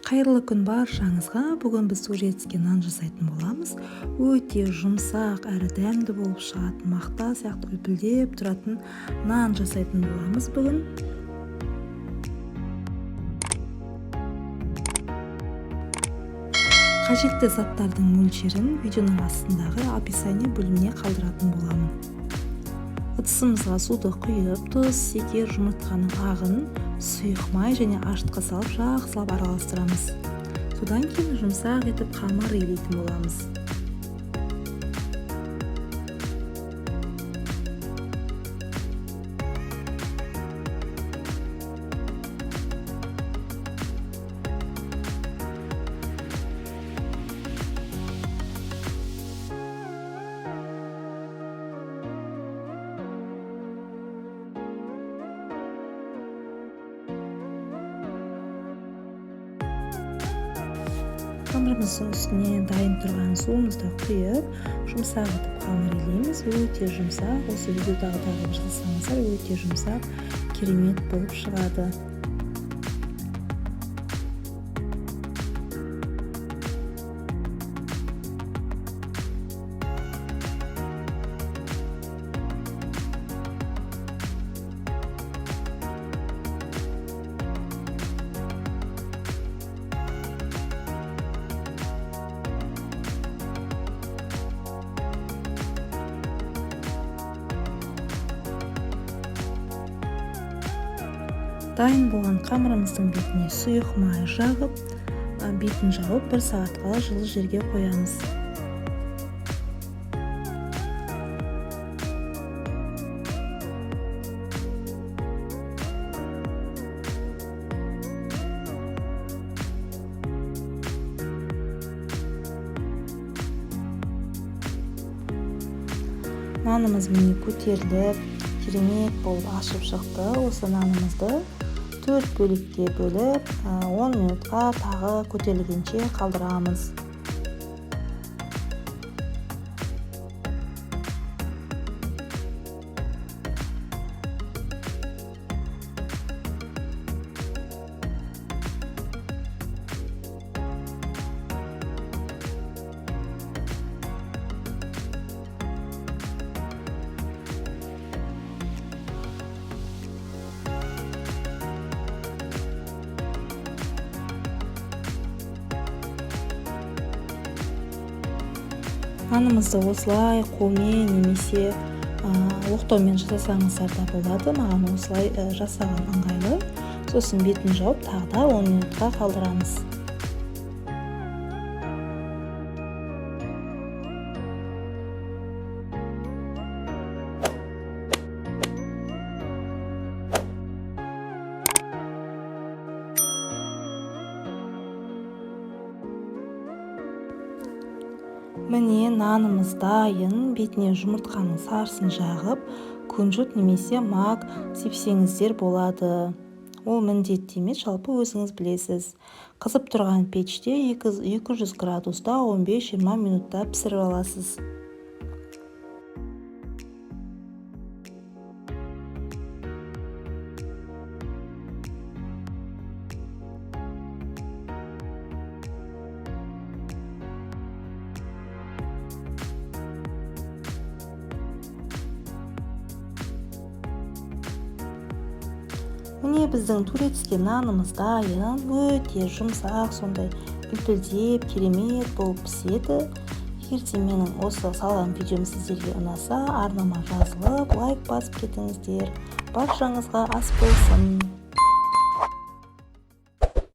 Қайырлы күн баршаңызға. Бүгін біз турецкий нан жасайтын боламыз. Өте жұмсақ әрі дәмді болып шығатын, мақта сияқты үлпілдеп тұратын нан жасайтын боламыз бүгін. Қажетті заттардың мөлшерін видеоның астындағы описание бөліміне қалдыратын боламын. Ыдысымызға суды құйып, тұз, секер, жұмыртқаның ағын, сұйық май және ашытқы салып жақсылап араластырамыз. Содан кейін жұмсақ етіп қамыр илейтін боламыз. Қамырымыздың үстіне дайын тұрған суымызды құйып, жұмсақ етіп қамыр илейміз. Өте жұмсақ, осы видеодағыдағы жасаңыздар, өте жұмсақ, керемет болып шығады. Дайын болған қамырымыздың бетіне сұйық май жағып, бетін жауып 1 сағатқа жылы жерге қоямыз. Нанымыз міне көтеріліп, керемет болып ашып шықты. Осы нанымызды 4 бөлікке бөліп, 10 минутқа тағы көтерілгенше қалдырамыз. Нанымызды осылай қолмен немесе оқтаумен жасасаңыздар да болады. Маған осылай жасаған ыңғайлы. Сосын бетін жауып, тағы да 10 минутқа қалдырамыз. Міне нанымыз дайын. Бетіне жұмыртқаның сарысын жағып, күнжіт немесе мак сепсеңіздер болады. Ол міндетті емес, жалпы өзіңіз білесіз. Қызып тұрған пеште 200 градуста 15-20 минутта пісіріп аласыз. Міне біздің турецкий нанымыз дайын, өте жұмсақ, сондай үлпілдеп, керемет болып піседі. Егер де менің осы салған видеом сіздерге ұнаса, арнама жазылып, лайк басып кетіңіздер. Баршаңызға ас болсын.